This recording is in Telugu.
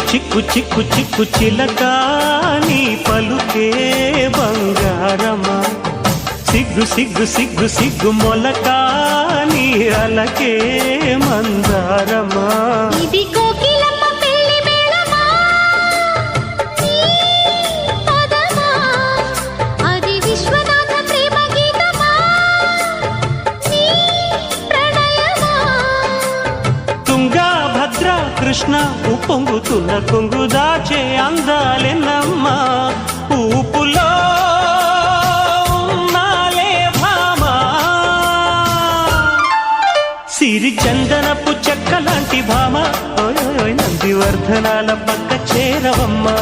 చిక్కు చిక్కు చిక్కు చిక్కు చిలక నీ పలుకే బంగారమా సిగ్గు సిగ్గు సిగ్గు సిగ్గు మొలక నీ అలకే మందారమా ఇది కోకిలమ్మ పెళ్లి మేళమా నీ పదమా అది విశ్వనాథ ప్రేమ గీతమా నీ ప్రణయమా తుంగా భద్ర కృష్ణ ఉప్పొంగుతున్న కొంగు దాచే అందాలెన్నమ్మా ఊపులో ఉన్నాలే భామా సిరి చందనపు చెక్క లాంటి భామ నందివర్ధనాల పక్క చేరవమ్మా